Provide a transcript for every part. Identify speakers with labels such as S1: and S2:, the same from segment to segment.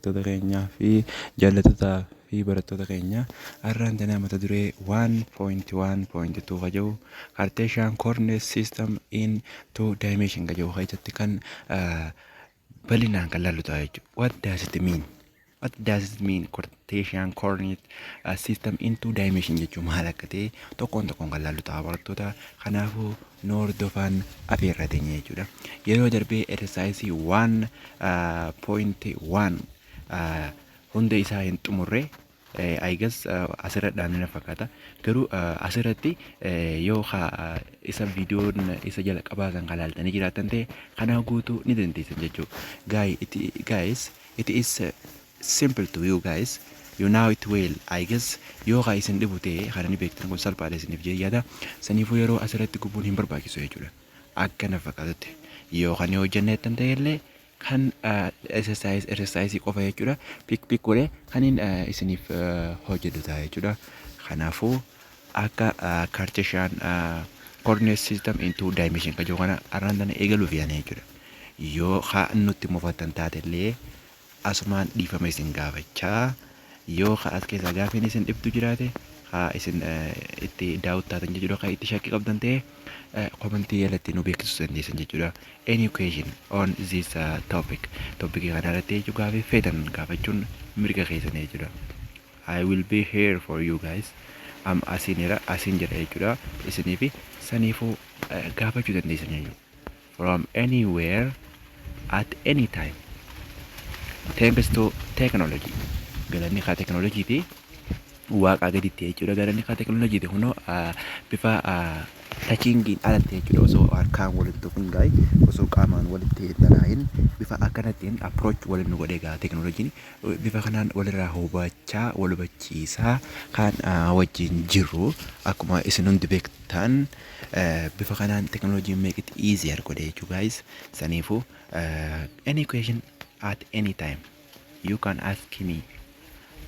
S1: daawwattoota keenyaa fi jaallattoota fi barattoota keenya har'aan tana mata duree 1.1.2 kaja'u Cartesian coordinate system in two dimension kaja'u keessatti kan bal'inaan kan laallu ta'a jechuudha. What does it mean? What does it mean Cartesian coordinate system in two dimension jechuun maal akka ta'e tokkoon kan laallu ta'a barattoota. Kanaafuu nu hordofaa afeerraa teenya jechuudha. Yeroo darbee exercise 1.1 hunda isaa hin xumurre I guess asirratti dhaabnee fakkaata. Garuu asirratti yoo isa viidiyoon isa jala qabaatan kan laaltanii jiraatan ta'e kana guutuu ni dandeessan jechuudha. Guys, it is simple to you guys. You know it well. I guess yoo isin dhibu ta'e kana ni beektan kun salphaadha isiniif jechuudha. Saniifuu yeroo asirratti gubuun hin barbaachisu jechuudha. Akkana fakkaatutti yoo kan hojjenneettan ta'e illee kan exercise qofa jechuudha. Pick godhee kaniin isiniif hojjetu ta'a jechuudha. Kanaafuu akka Cartesian coordinate system in two dimension kan jedhu kana har'aan tana eegaluuf yaane jechuudha. Yoo nutti mufattan taate illee asumaan dhiifama isin gaafachaa. Yoo as keessaa gaafiin isin dhibdu jiraate isin itti daawwattatan jechuudha. Kan itti shakkii qabdan ta'e commentii jalatti nu beeksisuu dandeessan jechuudha. Any question on this topic kana irratti jechuudha gaafii feetan gaafachuun mirga keessan jechuudha. I will be here for you guys. Asin jira jechuudha. Isiniif saniifuu gaafachuu dandeessan jechuudha. From anywhere at any time. Thanks to technology. Galanni kaa teknooloojiiti waaqa gaditti jechuudha. Galanni kaa teknooloojiiti kunoo bifa tachiingiin alatti jechuudha. Osoo harkaan walitti tuqin osoo qaamaan walitti dalaa'in bifa akkanattiin approach waliin nu godhee gaa teknooloojiin bifa kanaan walirraa hubachaa wal hubachiisaa kan wajjin jiru akkuma isin hundi beektan bifa kanaan teknooloojiin make it easier godhee jechuudha guys. Saniifuu any question at any time you can ask me.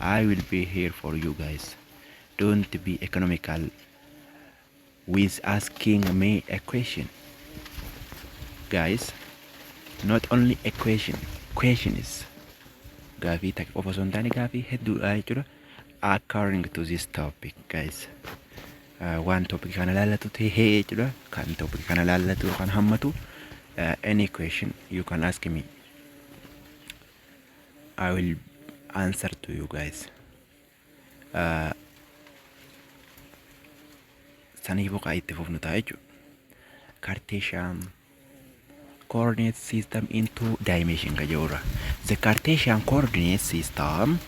S1: I will be here for you guys. Don't be economical with asking me a question. Guys, not only a question is gaafii takka qofa osoo hin taane gaafii hedduudha jechuudha. According to this topic guys. Waan topic kana laallatu ta'ee jechuudha. Kan topic kana laallatu kan hammatu any question you can ask me. I will answer to you guys. Saniifuu kaa itti fufnu ta'a jechuudha. Cartesian coordinate system in two dimension ka jedhurra. The Cartesian coordinate system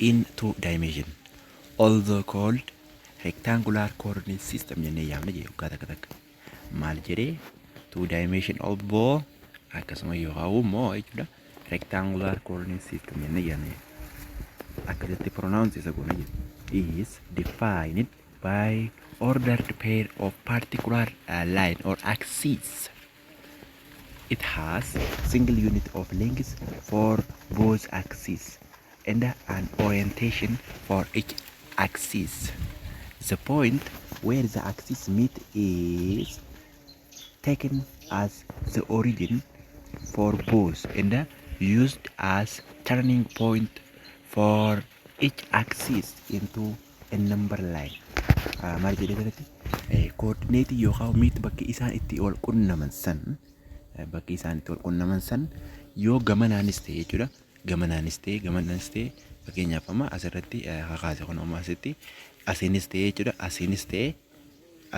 S1: in two dimension although called rectangular coordinate system jennee yaamna jedhu takka maal jedhee two dimension although akkasuma yoo immoo jechuudha rectangular coordinate system jennee yaamna akkasitti pronounce isa goona jedhu is defined by ordered pair of particular line or axes. It has single unit of length for both axes and an orientation for each axis. The point where the axes meet is taken as the origin for both and used as turning point for each axis into a number line. Maal jedhee kanatti coordinate yookaan meet bakki isaan itti wal qunnaman san yoo gamanaanis ta'e jechuudha. Gamanaanis ta'e fakkeenyaaf amma asirratti kakaase kun amma asitti asiinis ta'e jechuudha. Asiinis ta'e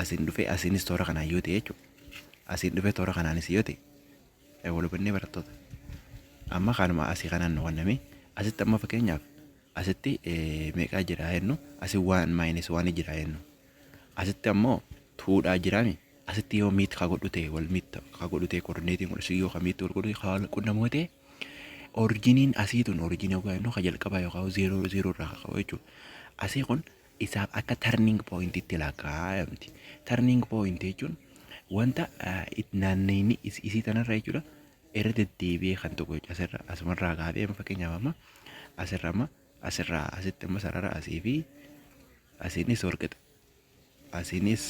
S1: asiin dhufee asiinis toora kanaan yoo ta'e jechuudha. Asiin dhufee toora kanaanis yoo ta'e wal hubannee barattoota. Amma kanuma asii kanaan nu qonname asitti amma fakkeenyaaf asitti meeqaa jira jennu asii waan maayinus waan jira jennu asitti ammoo tuudhaa jiraami asitti yoo miit kaa godhu ta'e wal miit kaa godhu ta'e koordineetiin godhu yoo kaa miit wal godhu kaa qunnamoo ta'e originiin asiitun originii yookaan immoo kan jalqabaa yookaan 0 irraa qabu jechuudha. Asii kun isaaf akka turning point itti lakkaa'amti. Turning point jechuun wanta naanna'inni isii tanarra jechuudha. Irra deddeebi'ee kan tokko asirra asumarraa kaa'ee fakkeenyaaf amma asirraa asitti amma sarara asii fi asiinis warqexa asiinis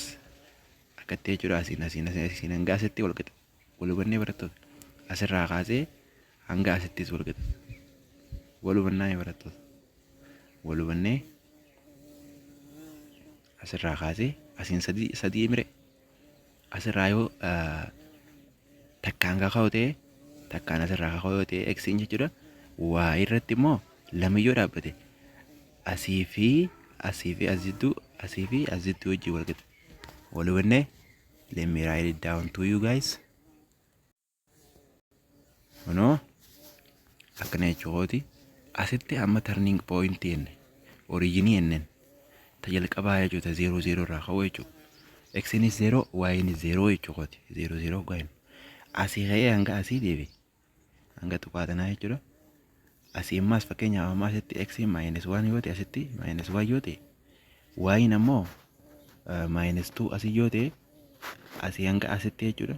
S1: akkatti jechuudha asiin hanga asitti wal qixa. Wal hubannee barattoota asirraa kaasee hanga asittis wal qixa. Wal hubannaa barattoota. Wal hubannee asirraa kaasee asiin sadii mire asirraa yoo takkaan kaka'u ta'e takkaan asirraa kaka'u ta'e eksiin jechuudha. Waa irratti immoo lamiyyoo dhaabbate asii fi as jidduu wajjin wal qixa. Wal hubannee let me write it down to you guys. Kunoo akkana jechuudha. Asitti amma turning point jenne originii jennen tajalqabaa jechuudha 00 irraa ka'u jechuudha. Eksiinis 0 waayinis 0 jechuudha. 00 gahin asii ka'ee hanga asii deebi hanga tuqaatanaa jechuudha. Asii ammaas fakkeenyaaf amma asitti eksiin -1 yoo ta'e asitti -1 yoo ta'e waayin ammoo -2 asii yoo ta'e asii hanga asitti jechuudha.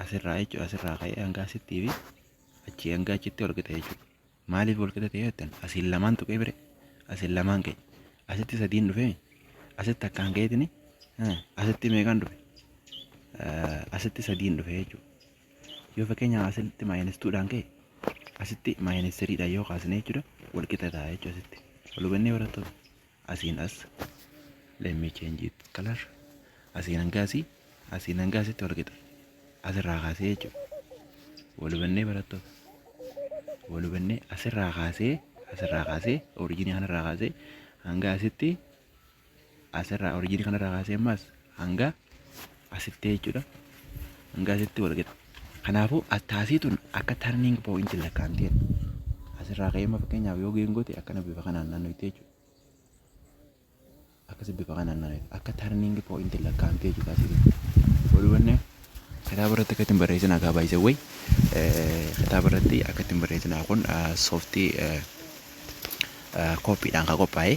S1: Asirraa ka'ee hanga asittii fi achii hanga achitti wal qixa jechuudha. Maaliif wal qixa ta'e jettan asiin lamaan tuqee bire asiin lamaan ka'e asitti sadiin dhufe asitti akkaan ka'eetini asitti meeqaan dhufe asitti sadiin dhufe jechuudha. Yoo fakkeenyaaf asitti -2dhaan ka'e asitti -3dhaan yoo kaasne jechuudha wal qixa ta'a jechuudha. Asitti wal hubannee barattoota asiin as let me change it color asiin hanga asitti wal qixa asirraa kaasee jechuudha. Wal hubannee barattoota wal hubannee asirraa kaasee originii kanarraa kaasee hanga asitti originii kanarraa kaasee ammas hanga asitti jechuudha. Hanga asitti wal qixa. Kanaafuu attaasiituun akka turning point lakkaa'amteen asirraa ka'ee fakkeenyaaf yoo geengoote akkana bifa kanaan naannootti jechuudha. Akkasi bifa kanaan naannootti akka turning point lakkaa'amtee jechuudha. Wal hubannee kitaaba irratti akka ittiin barreessinaa gaabaa isa wayi kitaaba irratti akka ittiin barreessinaa kun sooftii kooppiidhaan kan qophaa'e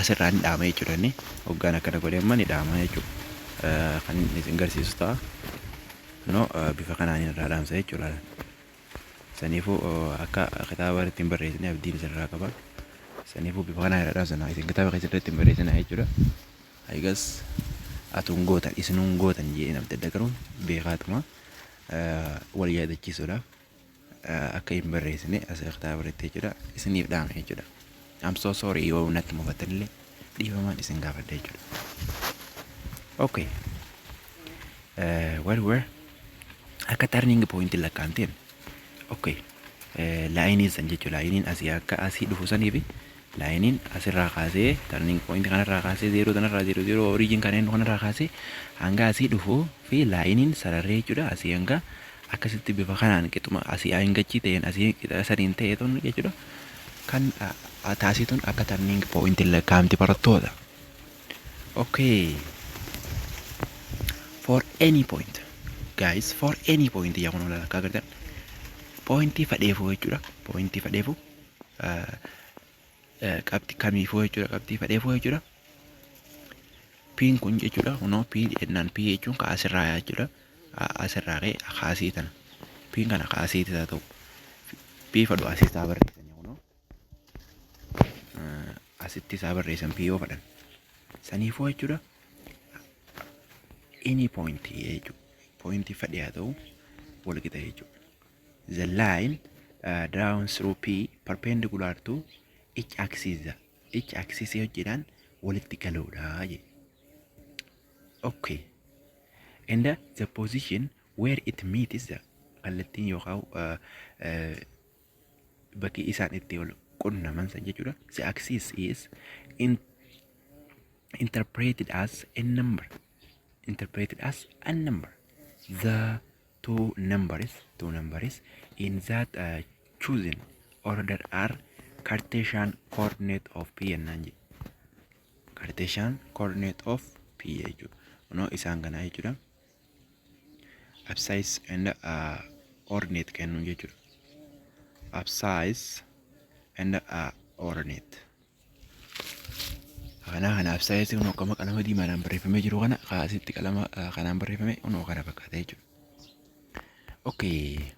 S1: asirraa ni dhaama jechuudha. Inni hoggaan akkana godhee amma ni dhaama jechuudha. Kan inni isin agarsiisu ta'a. Bifa kanaan irraa dhaamsa jechuudha. Saniifuu akka kitaaba irratti hin barreessine abdiin isirraa qaba. Saniifuu bifa kanaan irraa dhaamsa isin kitaaba keessatti ittiin barreessinaa jechuudha. Eegas atuun gootan isinuun gootan jedhee namatti adda garuun beekaatuma wal yaadachiisuudhaaf akka hin barreessine as kitaaba irratti jechuudha isiniif dhaama jechuudha. I'm so sorry yoo natti mufattanillee dhiifamaan isin gaafadha jechuudha. Okay. Where were akka turning point lakkaa'amteen okay laayinii san jechuudha. Laayiniin asii akka asii dhufu saniifi laayiniin asirraa kaasee turning point kanarraa kaasee 0 kanarraa 00 origin kaneen kanarraa kaasee hanga asii dhufuu fi laayiniin sararree jechuudha. Asii hanga akkasitti bifa kanaan qixuma asii hangachii ta'een asii qixa sadiin ta'ee tun jechuudha. Kan taasisuun akka turning point lakkaa'amti barattoota. Okay. For any point guys, for any point yaa kun akka agartan pointii fadheefuu jechuudha. Pointii fadheefuu qabxii kamiifuu jechuudha. Qabxii fadheefuu jechuudha. Piin kun jechuudha. Kunoo pii jennaan pii jechuun ka asirraa jechuudha. Asirraa ka'ee kaasii tana. Piin kana kaasii ta'a ta'u. Pii fadhu asii isaa barreessan kunoo. Asitti isaa barreessan pii yoo fadhan. Saniifuu jechuudha. Any point jechuudha. Pointii fadhee haa ta'u wal qixa jechuudha. The line down through P perpendicular to each axis hojjedhaan walitti galuudha jedhe. Okay. And the position where it meets the kallattiin yookaan bakki isaan itti wal qunnaman san jechuudha. The axis is interpreted as a number. The two numbers in that chosen order are Cartesian coordinate of P and Cartesian coordinate of P jechuudha. No isaan kana jechuudha. Abscissa and ordinate kennu jechuudha. Abscissa and ordinate. Kana abscissa kun akkuma qalama diimaadhaan barreeffamee jiru kana asitti qalama kanaan barreeffame kun kana fakkaata jechuudha. Okay.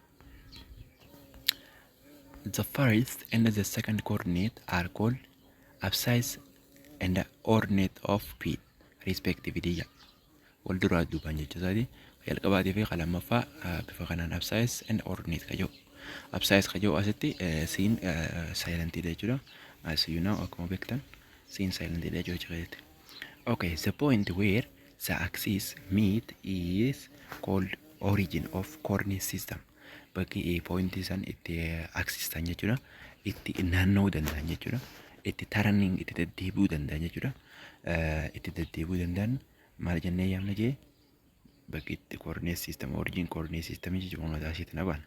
S1: The first and the second coordinate are called abscissa and ordinate of P. respectively. Wal duraa duubaan jechuusaati. Jalqabaatii fi lammaffaa bifa kanaan absaayis and ordinate kajoo. Absaayis kajoo asitti siin saayilentiidha jechuudha. As you know akkuma beektan siin saayilentiidha jechuudha. Okay, the point where the axis meet is called origin of coordinate system. Bakki point isaan itti axis ta'an jechuudha. Itti naanna'uu danda'an jechuudha. Itti turning itti deddeebi'uu danda'an jechuudha. Itti deddeebi'uu danda'an maal jennee yaamna jee bakki itti coordinate system origin coordinate system jechuudha mataa isheetti nabaan.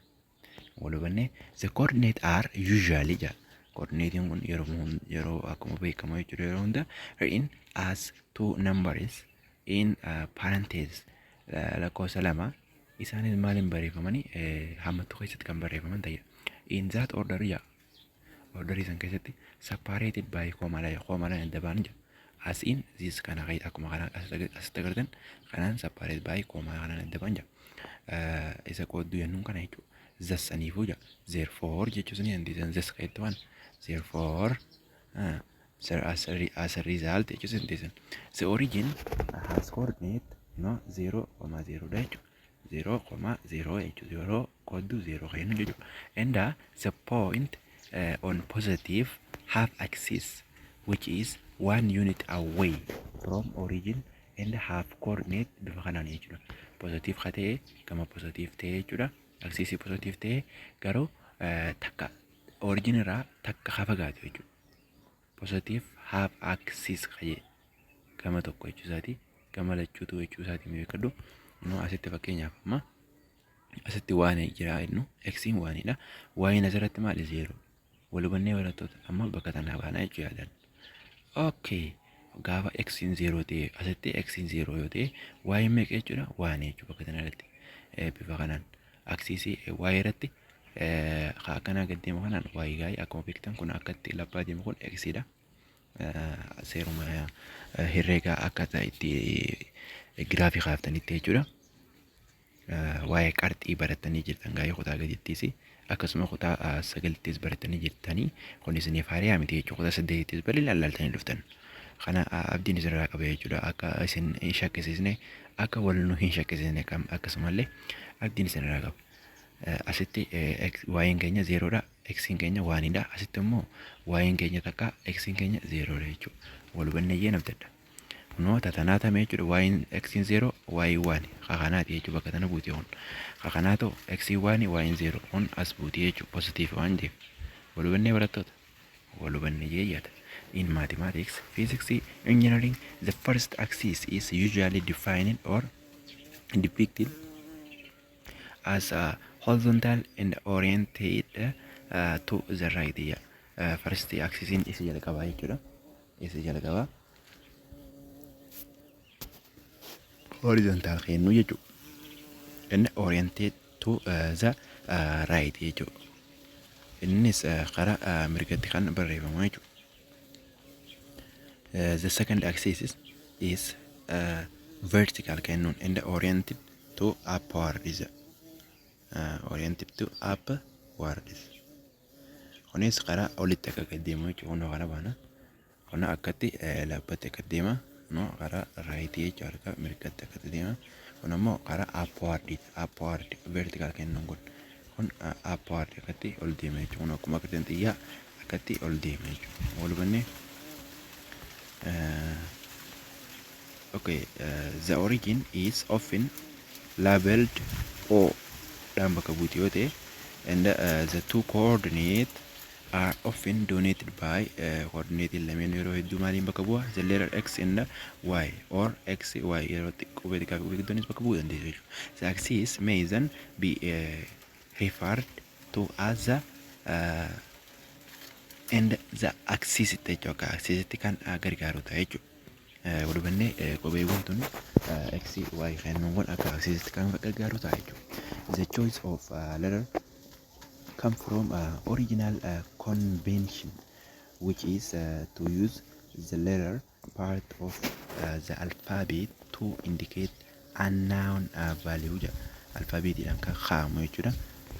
S1: Walubanne the coordinate are usually ja coordinating kun yeroo akkuma beekamu jechuudha yeroo hunda written as two numbers in parentheses lakkoofsa lama isaanis maaliin barreeffamanii hammattuu keessatti kan barreeffaman ta'edha. In that order ja order isaan keessatti separated by comma adda ba'an ja. As in this kana akkuma kana asitti agartan kanaan separated by comma kanaan adda ba'an ja. Isa qoodduu jennuun kana jechuudha. Thus aniifuu ja. Therefore jechuun ni dandeessan thus qajeeltu waan. Therefore as a result jechuun dandeessan. The origin has coordinate 0, 0 dha jechuudha. 0, 0 jechuudha. Yeroo qoodduu 0 kennu jechuudha. And the point on positive half axis which is 1 unit away from origin and half coordinate bifa kanaan jechuudha. Positive katee kama positive ta'e jechuudha. Axis positive ta'e garuu takka origin irraa takka hafagaatu jechuudha. Positive half axis kayee kama tokko jechuusaati. Kama lachuutu jechuusaati mee kaddu. No asitti fakkeenyaaf amma asitti waan jira innu x'n waanidha. Waa'in asirratti maali 0. Walubannee barattoota amma bakka tanaa baanaa jechuu yaadan. Okay. Gaafa x'n 0 ta'e asitti x'n 0 yoo ta'e waa'in meeqa jechuudha waan jechuudha bakka tanarratti bifa kanaan aksisii waa'ee irratti akkana gaddeemu kanaan waa'ee gaa'ii akkuma beektan kun akkatti labbaa deemu kun x'dha. Seeruma herreegaa akkaataa itti giraafii kaaftanitti jechuudha. Waa'ee qarxii baratanii jirtan gaa'ee kutaa gadittiis akkasuma kutaa sagalittis baratanii jirtanii kunis ni faariyaa miti jechuudha. Kutaa saddeettis bal'ina laaltanii dhuftan. Kana abdiin isirraa qaba jechuudha. Akka isin hin shakkisiisne akka wal nu hin shakkisiisne akkasumallee abdiin isirraa qaba. Asitti waa'een keenya 0dha. X'n keenya 1dha. Asitti immoo waa'een keenya takka x'n keenya 0dha jechuudha. Walubannee nabdadha. Noota tanaatamee jechuudha waa'een x'n 0 waa'ee 1 kakanaati jechuudha bakka tana buutee kun. Kakanaatoo x'n 1 waa'een 0 kun as buutee jechuudha positive waan ta'eef. Walubannee barattoota. Walubannee yaada. In mathematics, physics, engineering, the first axis is usually defined or depicted as horizontal and oriented to the right. First axis in is jalqabaa jechuudha. Isa jalqabaa horizontal kennu jechuudha. And oriented to the right jechuudha. Innis karaa mirgatti kan barreeffamu jechuudha. The second axis is vertical kennuun and oriented to upward is oriented to upward. Kunis karaa olitti akka deemu jechuudha. Kana baana kana akkatti labbatti akka deema no karaa right jechuudha harka mirgatti akka deema. Kun immoo karaa upward vertical kennuun kun upward akkatti ol deema jechuudha. Akkuma akka xiyyaa akkatti ol deema jechuudha. Walubannee okay, the origin is often labeled O Dambakabuti, and the two coordinates are often donated by coordinate the letter X and Y or X Y. The axis may then be referred to as the and the axis axis kan gargaaru ta'e jechuudha. Walubannee qobeewwan tun x y kennuun akka axis kan gargaaru ta'e jechuudha. The choice of letter come from original convention, which is to use the letter part of the alphabet to indicate unknown value. Alphabet kan kaamu jechuudha.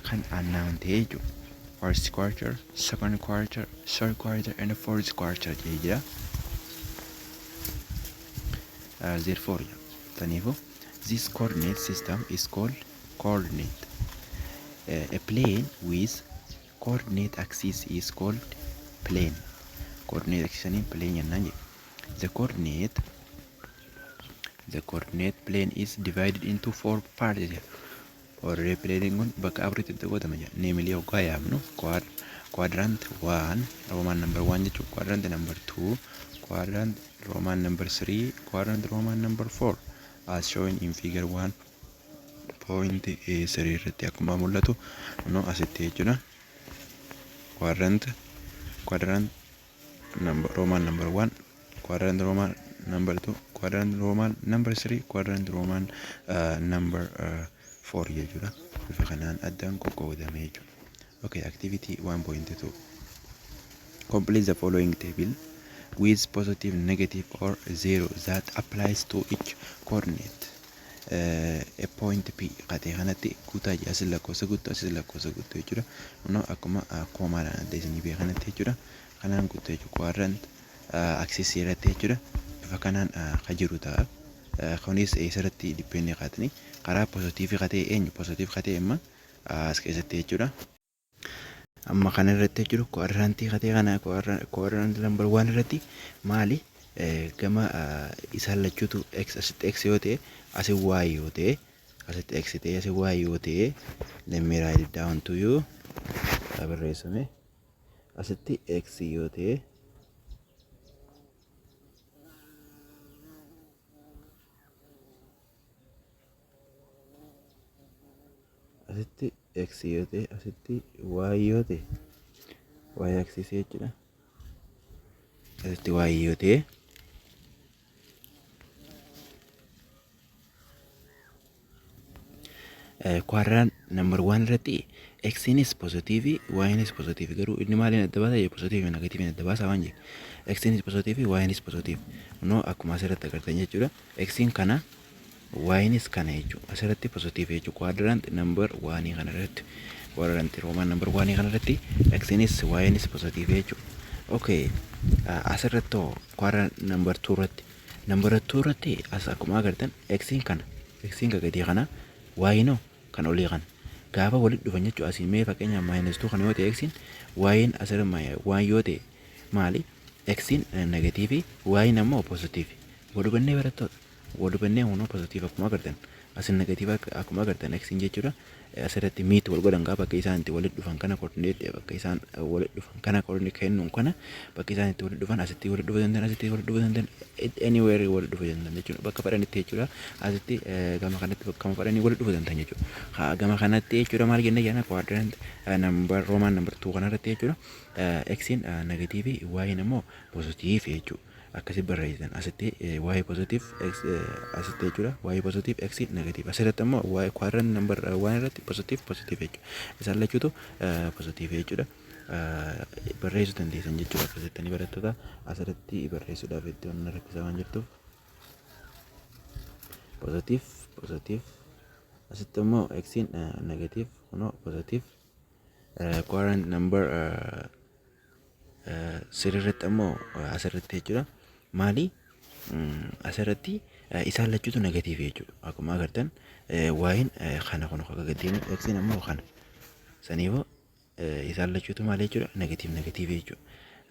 S1: Kan unknown ta'e jechuudha. First quarter, second quarter, third quarter, and fourth quarter. therefore taniifuu this coordinate system is called coordinate. A plane with coordinate axis is called plane. Coordinate axis ani plane jennaan jedhe. The coordinate plane is divided into 4 parts. Already plane kun bakka afuritti itti qoodama jedha. Namely hoggaa yaamnu quadrant 1 Roman number 1 jechuudha. Quadrant number 2, quadrant Roman number 3, quadrant Roman number 4 as shown in figure 1.3 irratti akkuma mul'atu asitti jechuudha. Quadrant number Roman number 1, quadrant Roman number 2, quadrant Roman number 3, quadrant Roman number 4 jechuudha. Bifa kanaan addaan qoqqoodame jechuudha. Okay, activity 1.2. Complete the following table with positive, negative or zero that applies to each coordinate. A point P qatee kanatti kutaa asin lakkoofsa guutuu asin lakkoofsa guutuu jechuudha. Akkuma koomaadhaan adda isinii beekanatti jechuudha. Kanaan guutuu jechuudha. Quadrant axis irratti jechuudha. Bifa kanaan kan jiru ta'a. Kunis eessarratti dippeenii qaatanii karaa positiivii qatee eenyu positiif qatee amma as keessatti jechuudha. Amma kana irratti jechuudha. Quadrantii qatee kana quadrant number 1 irratti maali gama isaan lachuutu x asitti x yoo ta'e asi y yoo ta'e asitti x ta'e asi y yoo ta'e let me write it down to you. Barreessame asitti x yoo ta'e asitti x yoo ta'e asitti y yoo ta'e y axis jechuudha. Asitti y yoo ta'e quadrant number 1 irratti x is positive, y is positive. Garuu inni maaliin adda baasa? Positive fi negative adda baasa waan jedhe. X is positive, y is positive. Akkuma asirratti agartan jechuudha. X kana y is kana jechuudha. Asirratti positive jechuudha. Quadrant number 1 kana irratti quadrant Roman number 1 kana irratti x is y is positive jechuudha. Okay, asirratti quadrant number 2 irratti as akkuma agartan x kana gadi kana y kan olii kan gaafa walitti dhufan jechuudha. Asiin mee fakkeenya -2 kan yoo ta'e x y asirra y yoo ta'e maali x negative y ammoo positive. Walhubannee barattoota walhubannee positive akkuma agartan asin negative akkuma agartan x jechuudha. Asirratti miit wal godhan gaafa bakka isaan itti walitti dhufan kana coordinate bakka isaan walitti dhufan kana coordinate kennuun kana bakka isaan itti walitti dhufan asitti walitti dhufan asitti walitti dhufan anywhere walitti dhufan jechuudha. Bakka fadhanitti jechuudha. Asitti gama kanatti bakka fadhanii walitti dhufan jechuudha. Gama kanatti jechuudha maal jennee jana quadrant number Roman number 2 kanarratti jechuudha. X negative y ammoo positive jechuudha. Akkasi barreessan asitti y positive x asitti jechuudha. Y positive x negative asirratti ammoo y quadrant number 1 irratti positive jechuudha. Isaan lachuutu positive jechuudha. Barreessuu dandeessan jechuudha. Akkasitti barattoota asirratti barreessuudhaaf itti waan rakkisaa waan jirtuuf positive asitti ammoo x negative positive quadrant number 3 irratti ammoo asirratti jechuudha. Maali asirratti isaan lachuutu negative jechuudha. Akkuma agartan y kana akka gadeemu x ammoo kana saniifoo isaan lachuutu maal jechuudha negative jechuudha.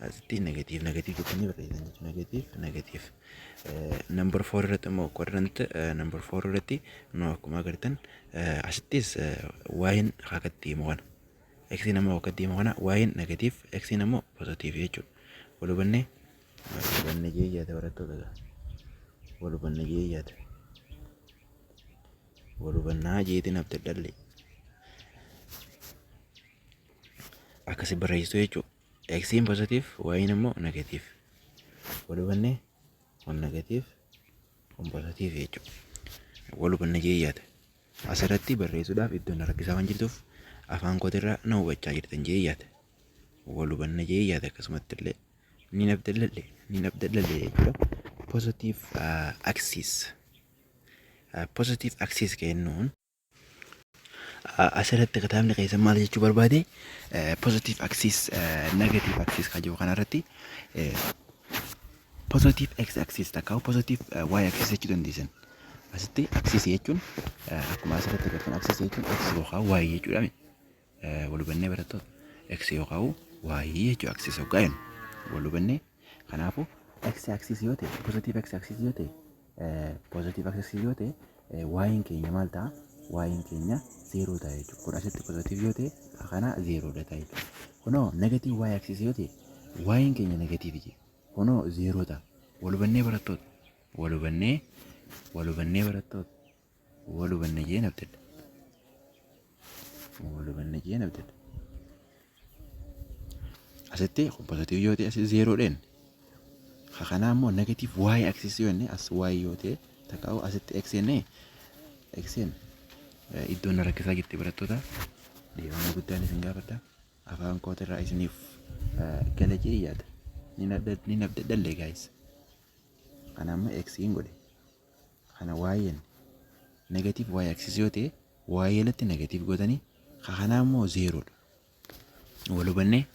S1: Asitti negative jechuun barreessan jechuudha. Negative number 4 irratti ammoo quadrant number 4 irratti akkuma agartan asittis y akka deemu kana x ammoo akka deemu kana y negative x ammoo positive jechuudha. Walhubannee jeeyyaata barattoota walhubannaa jeetiin abda dhalle akkasi barreessitu jechuudha. X positive y ammoo negative. Walhubannee on negative on positive jechuudha. Walhubannee jeeyyaata asirratti barreessuudhaaf iddoon rakkisaa waan jirtuuf afaan kootirraa na hubachaa jirtan jeeyyaata. Walhubannee jeeyyaata akkasumatti illee ni nabdallalle jechuudha. Positive axis kennuun asirratti kitaabni keessan maal jechuu barbaade positive axis negative axis kan jiru kanarratti positive x axis takka positive y axis jechuu dandeessan. Asitti axis jechuun akkuma asirratti agartan axis jechuun x yookaan y jechuudha. Wal hubannee barattoota x yookaan y jechuu axis yookaan wal hubannee kanaafu x axis yoo ta'e positive x axis yoo ta'e positive axis yoo ta'e y keenya maal ta'a? Y keenya 0 ta'a jechuudha. Kun asitti positive yoo ta'e kana 0 dha ta'a jechuudha. Kunoo negative y axis yoo ta'e y keenya negative je. Kunoo 0 ta'a. Wal hubannee barattoota. Wal hubannee barattoota. Wal hubannee jeen abdadda. Wal hubannee jeen abdadda. Asitti positive yoo ta'e as 0 dhaan. Kana ammoo negative y axis yoo jenne as y yoo ta'e takkaa'u asitti x jennee xn iddoon rakkisaa jirti barattoota. Deemama guddaan isin gaafadha. Afaan kootirraa isiniif gala jee yaada. Ni nabdadhallee guys. Kana amma x hin godhe. Kana y negative y axis yoo ta'e y latti negative godhanii kana ammoo 0 dha. Wal hubannee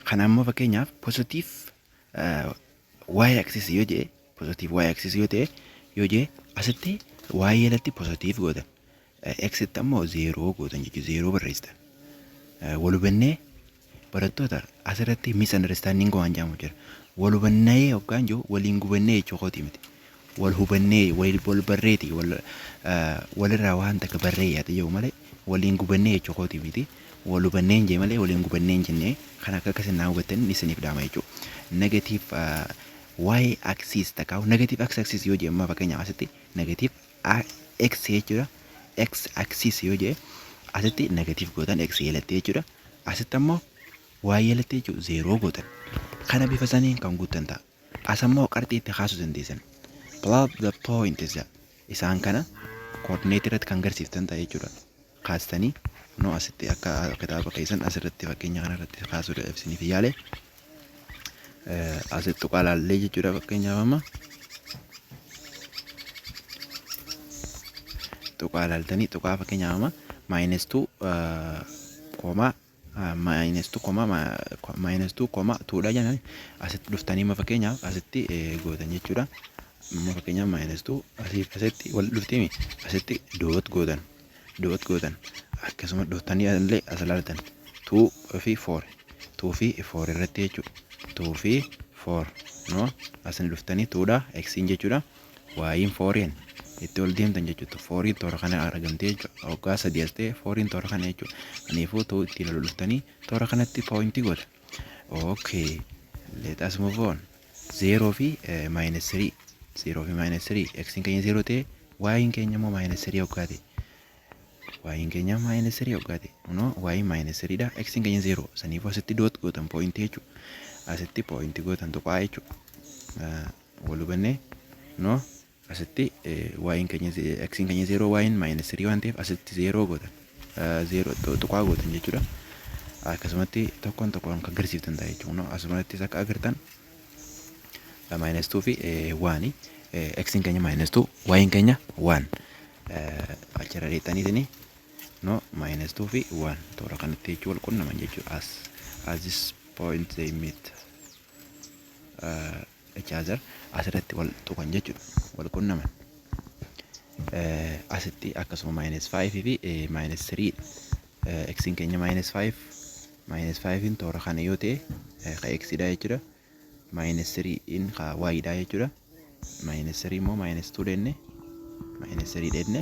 S1: kana ammoo fakkeenyaaf positive y axis yoo jedhe positive y axis yoo ta'e yoo jedhe asitti y latti positive godhan x itti ammoo 0 godhan jechuudha 0 barreessitan. Wal hubannee barattoota asirratti misunderstanding waan jedhamu jira. Wal hubannee yookaan jiru waliin gubannee jechuudha miti. Wal hubannee wal barreeti walirraa waan takka barree yaada yoo malee waliin gubannee jechuudha miti. Wal hubannee jee malee waliin gubannee jennee kan akka akkasiin naa hubattan isiniif dhaama jechuudha. Negative y axis takkaa'u negative x axis yoo jedhamu fakkeenyaaf asitti negative x jechuudha. X axis yoo jedhe asitti negative gootan x yelattee jechuudha. Asitti ammoo y yelattee jechuudha 0 gootan. Kana bifa saniin kan guuttan ta'a. As ammoo qarxii itti kaasuu dandeessan. Plot the point is isaan kana coordinate irratti kan garsiiftan ta'a jechuudha. Kaastanii no asitti akka kitaaba keessan asirratti fakkeenya kanarratti kaasuudhaaf isiniif yaale. Asitti tuqaa laallee jechuudha fakkeenyaaf amma. Tuqaa laaltanii tuqaa fakkeenyaaf amma -2 -2 dha jennan asitti dhuftanii ma fakkeenyaaf asitti gootan jechuudha. Amma fakkeenyaaf -2 asitti wal dhuftimi asitti doot gootan akkasuma dhuftanii illee as laaltan 2 fi 4 irratti jechuudha. 2 fi 4 no asin dhuftanii 2 dha x jechuudha. Y 4 itti ol deemtan jechuudha. 4 toora kana argamtee jechuudha. Hoggaa 3 as ta'e 4 toora kana jechuudha. Kanaafuu ta'u itti dhuftanii toora kanatti pointii godha. Okay, let us move on. 0 fi -3 0 fi -3 x keenya 0 ta'e y keenya immoo -3 hoggaa ta'e. Y keenya -3 hoggaa ta'e. No y -3 dha x keenya 0 saniifuu asitti doot gootan pointii jechuudha. Asitti pointii gootan tuqaa jechuudha. Wal hubannee no asitti y keenya x keenya 0 y -3 waan ta'eef asitti 0 gootan 0 tuqaa gootan jechuudha. Akkasumatti tokkoon kan agarsiiftan ta'a jechuudha. Asumattis akka agartan -2 fi 1 x keenya -2 y keenya 1 achirra dheexaniitini no -2 fi 1 toora kanatti jechuudha wal qunnaman jechuudha. As this point they meet each other asirratti wal tuqan jechuudha wal qunnaman. Asitti akkasuma -5 fi -3 x keenya -5 in toora kana yoo ta'e ka x dha jechuudha. -3 in ka y dha jechuudha. -3 immoo -2 denne -3 denne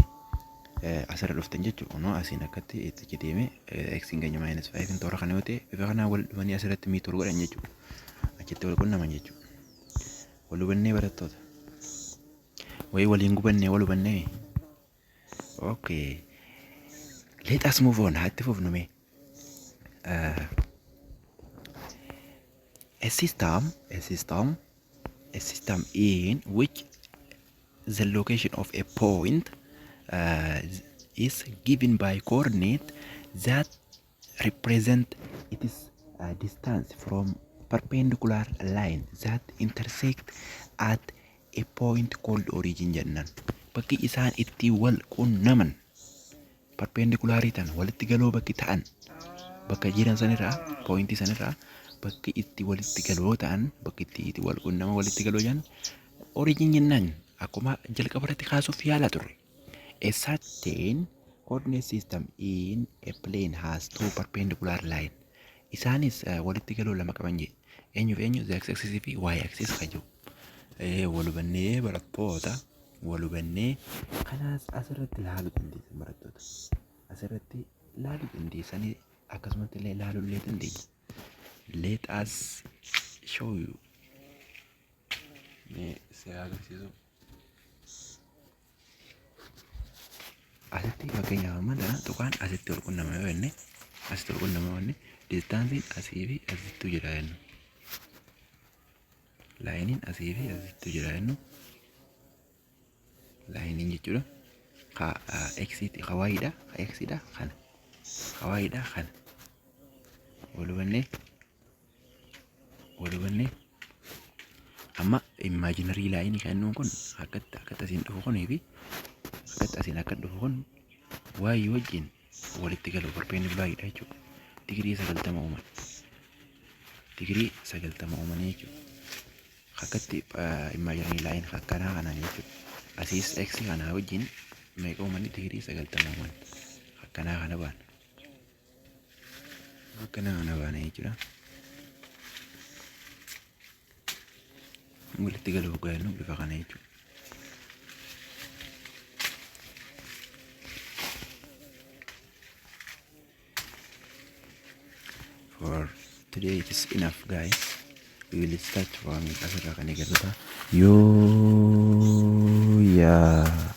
S1: asirra dhuftan jechuudha. No asiin akkatti itti deeme x keenya -5 in toora kana yoo ta'e bifa kanaa wal dhufanii asirratti miituu godhan jechuudha. Achitti wal qunnaman jechuudha. Wal hubannee barattoota. Waliin gubannee wal hubannee. Okay. Let us move on. Haatti fufnu mee. A system in which the location of a point is given by coordinate that represent its distance from perpendicular line that intersect at a point called origin jennan. Bakki isaan itti wal qunnaman perpendicularii tan walitti galoo bakki ta'an bakka jiran sanirraa pointii sanirraa bakki itti walitti galoo ta'an bakki itti wal qunnama walitti galoo jiran origin jennaan akkuma jalqaba irratti kaasuuf yaala turre. A certain coordinate system in a plane has two perpendicular line. Isaanis walitti galoo lama qaban jedhe. Eenyuuf eenyu z axis fi y axis kan jiru. Walubannee barattoota walubannee kanaas asirratti ilaaluu dandeessan barattoota. Asirratti ilaaluu dandeessanii akkasumatti illee ilaaluu illee dandeenya. Let us show you. Si agarsiisu. Asitti fakkeenyaaf mana tuqaan asitti wal qunnama yoo jenne asitti wal qunnama yoo jenne distaansiin asii fi asittuu jira jennu. Laayiniin asii fi asittuu jira jennu. Laayiniin jechuudha. Eksiiti hawaayiidha. Eksiidha kana. Hawaayiidha kana. Walubannee amma imaajinarii laayinii kan nuun kun akkatti asiin dhufu kunii fi akkatti asiin akka dhufu kun waayii wajjin walitti galu perpendikulaaridha jechuudha. Digirii 90 uuman. Digirii 90 uumanii jechuudha. Akkatti imaajinarii laayin akkanaa kanaan jechuudha. Asiis x kanaa wajjin meeqa uumanii digirii 90 uuman. Akkanaa kana baana. Akkanaa kana baana jechuudha. Walitti galuu gaa'elnu bifa kana jechuudha. For today it is enough guys. We will start from asirraa kan eegalluudha. Yoo yaa